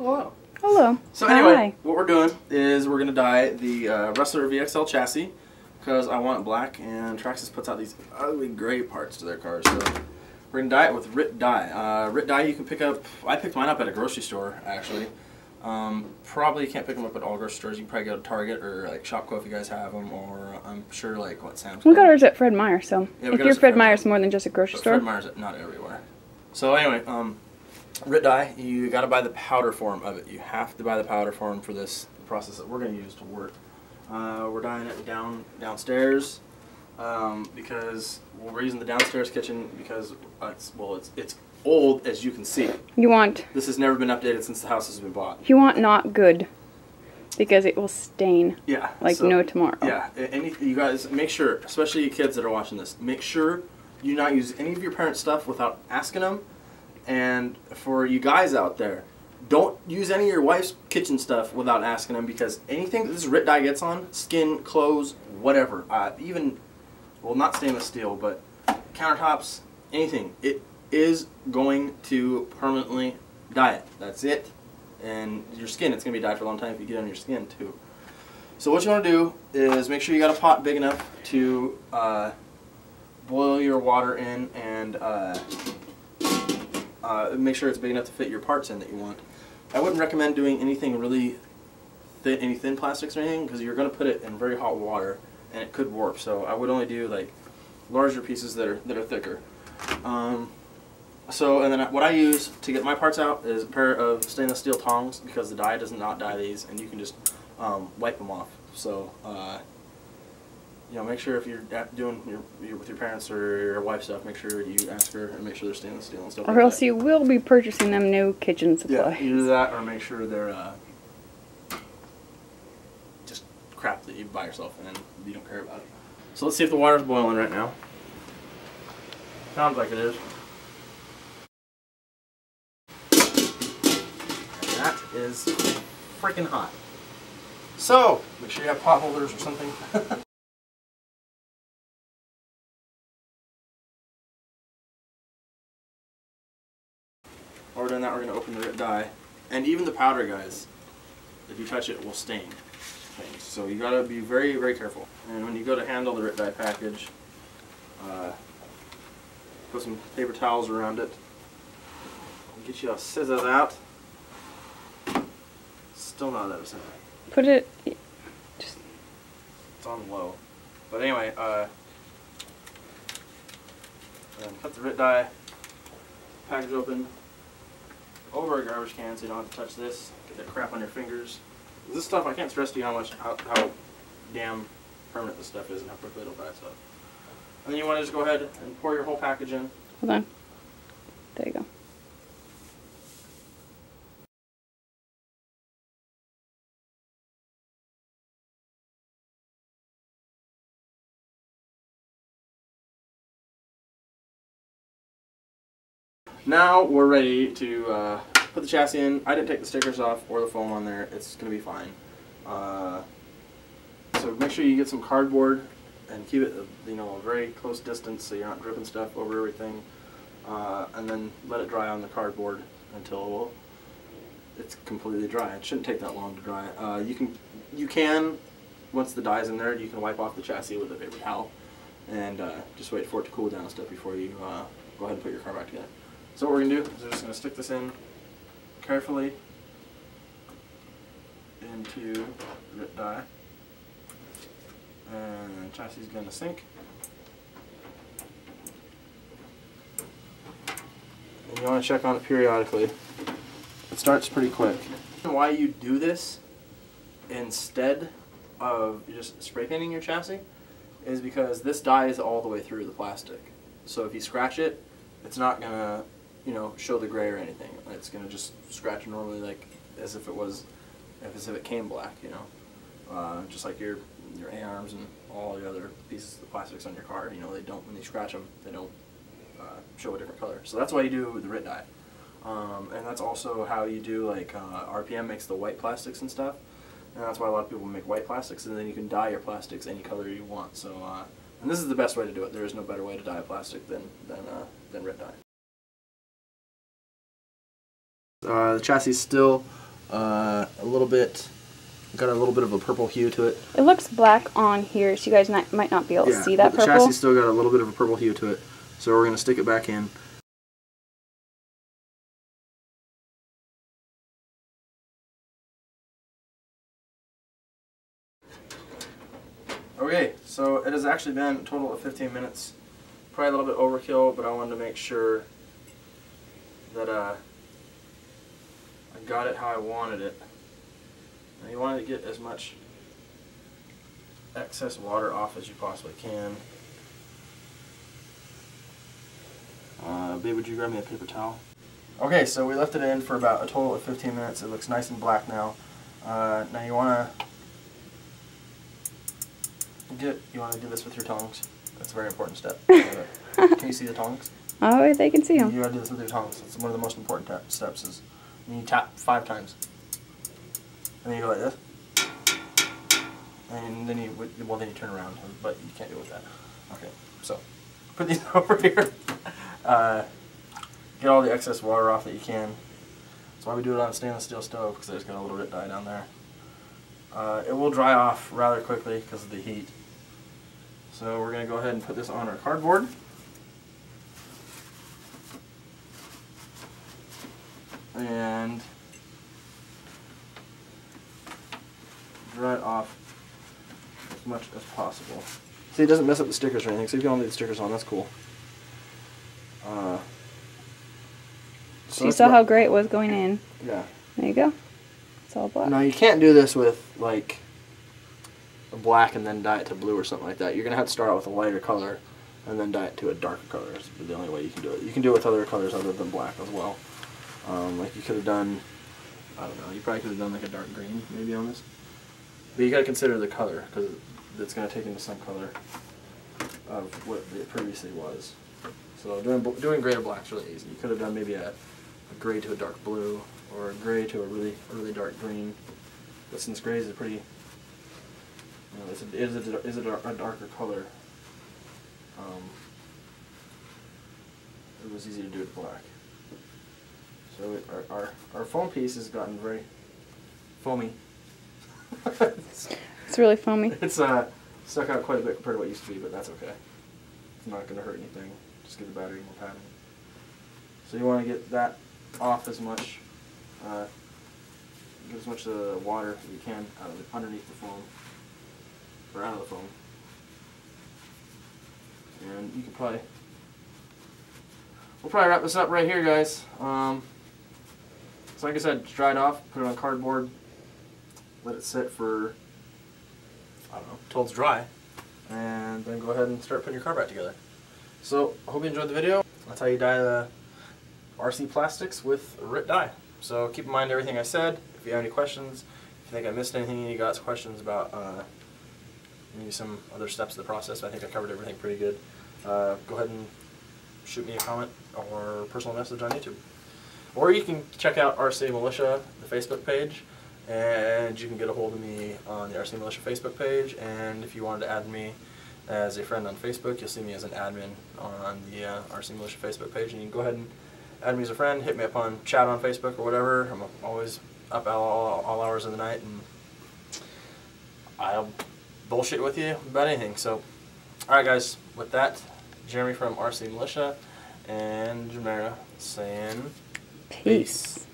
Hello. Hello. So anyway, Hi. what we're doing is we're going to dye the Wrestler VXL chassis because I want it black, and Traxxas puts out these ugly gray parts to their cars. So we're going to dye it with RIT dye. RIT dye you can pick up, I picked mine up at a grocery store actually. Probably can't pick them up at all grocery stores. You can probably go to Target or like Shopko if you guys have them, or I'm sure like what Sam's. We got ours at Fred Meyer, so yeah, if you're Fred Meyer's more than just a grocery store. Fred Meyer's not everywhere. So anyway, RIT dye, you got to buy the powder form of it. You have to buy the powder form for this process that we're going to use to work. We're dyeing it downstairs because we're using the downstairs kitchen because it's old, as you can see. This has never been updated since the house has been bought. You want not good because it will stain. Yeah. Like so, no tomorrow. Yeah. You guys make sure, especially you kids that are watching this, make sure you not use any of your parents' stuff without asking them. And for you guys out there, don't use any of your wife's kitchen stuff without asking them, because anything that this RIT dye gets on, skin, clothes, whatever, even, well, not stainless steel, but countertops, anything, it is going to permanently dye it. That's it. And your skin, it's going to be dyed for a long time if you get on your skin too. So what you want to do is make sure you got a pot big enough to boil your water in, and make sure it's big enough to fit your parts in that you want. I wouldn't recommend doing anything really thin, any thin plastics or anything, because you're going to put it in very hot water and it could warp. So I would only do like larger pieces that are thicker. And then what I use to get my parts out is a pair of stainless steel tongs, because the dye does not dye these, and you can just wipe them off. So you know, make sure if you're doing with your parents or your wife stuff, make sure you ask her and make sure they're stainless steel and stuff like that. Or else you will be purchasing them new kitchen supplies. Yeah, either that or make sure they're just crap that you buy yourself and you don't care about it. So let's see if the water's boiling right now. Sounds like it is. And that is freaking hot. So make sure you have pot holders or something. While we're doing that, we're going to open the RIT dye. And even the powder, guys, if you touch it, it will stain things. So you got to be very, very careful. And when you go to handle the RIT dye package, put some paper towels around it. Get you all scissors out. Still not that simple. Put it just. It's on low. But anyway, and cut the RIT dye package open over a garbage can so you don't have to touch this. Get that crap on your fingers. This stuff, I can't stress to you how damn permanent this stuff is and how quickly it'll dry stuff. And then you want to just go ahead and pour your whole package in. Hold on. There you go. Now we're ready to put the chassis in. I didn't take the stickers off or the foam on there. It's going to be fine. So make sure you get some cardboard and keep it, you know, a very close distance so you're not dripping stuff over everything. And then let it dry on the cardboard until it's completely dry. It shouldn't take that long to dry. You can, once the dye's in there, you can wipe off the chassis with a paper towel and just wait for it to cool down a step before you go ahead and put your car back together. So what we're going to do is we're just going to stick this in carefully into RIT dye, and the chassis is going to sink. And you want to check on it periodically. It starts pretty quick. Why you do this instead of just spray painting your chassis is because this dye is all the way through the plastic. So if you scratch it, it's not going to, you know, show the gray or anything. It's going to just scratch normally, like as if it came black, you know. Just like your A-arms and all the other pieces of plastics on your car, you know, they don't, when you scratch them, they don't show a different color. So that's why you do the RIT dye. And that's also how you do, like, RPM makes the white plastics and stuff. And that's why a lot of people make white plastics, and then you can dye your plastics any color you want. So, and this is the best way to do it. There is no better way to dye a plastic than RIT dye. The chassis is still A little bit, got a little bit of a purple hue to it. It looks black on here, so you guys might not be able to see that the purple. chassis still got a little bit of a purple hue to it. So we're going to stick it back in. Okay, so it has actually been a total of 15 minutes. Probably a little bit overkill, but I wanted to make sure that I got it how I wanted it. Now you want to get as much excess water off as you possibly can. Babe, would you grab me a paper towel? Okay, so we left it in for about a total of 15 minutes. It looks nice and black now. Now you want to do this with your tongs. That's a very important step. Can you see the tongs? Oh, they can see them. You gotta do this with your tongs. It's one of the most important steps. Is you tap 5 times, and then you go like this, and then you turn around, but you can't do it with that. Okay, so put these over here. Get all the excess water off that you can. That's why we do it on a stainless steel stove, because there's got a little bit of dye down there. It will dry off rather quickly because of the heat. So we're going to go ahead and put this on our cardboard. And dry it off as much as possible. See, it doesn't mess up the stickers or anything, so if you don't leave the stickers on, that's cool. So you saw how gray it was going in. Yeah. There you go. It's all black. Now you can't do this with like a black and then dye it to blue or something like that. You're going to have to start out with a lighter color and then dye it to a darker color. That's the only way you can do it. You can do it with other colors other than black as well. Like you could have done, I don't know, you probably could have done like a dark green maybe on this. But you got to consider the color, because it's going to take into some color of what it previously was. So doing gray to black is really easy. You could have done maybe a gray to a dark blue, or a gray to a really dark green. But since gray is a pretty, is a darker color, it was easy to do it black. So our foam piece has gotten very foamy. It's really foamy. It's stuck out quite a bit compared to what it used to be, but that's okay. It's not going to hurt anything. Just give the battery more padding. So you want to get that off as much, get as much water as you can out of underneath the foam, or out of the foam. And you could we'll probably wrap this up right here, guys. So like I said, dry it off, put it on cardboard, let it sit for, I don't know, till it's dry, and then go ahead and start putting your car back together. So, I hope you enjoyed the video. That's how you dye the RC plastics with RIT dye. So keep in mind everything I said. If you have any questions, if you think I missed anything, you got questions about maybe some other steps of the process, I think I covered everything pretty good. Go ahead and shoot me a comment or personal message on YouTube. Or you can check out RC Militia, the Facebook page, and you can get a hold of me on the RC Militia Facebook page. And if you wanted to add me as a friend on Facebook, you'll see me as an admin on the RC Militia Facebook page, and you can go ahead and add me as a friend, hit me up on chat on Facebook or whatever. I'm always up all hours of the night, and I'll bullshit with you about anything. So, alright guys, with that, Jeremy from RC Militia and Jamera saying Peace.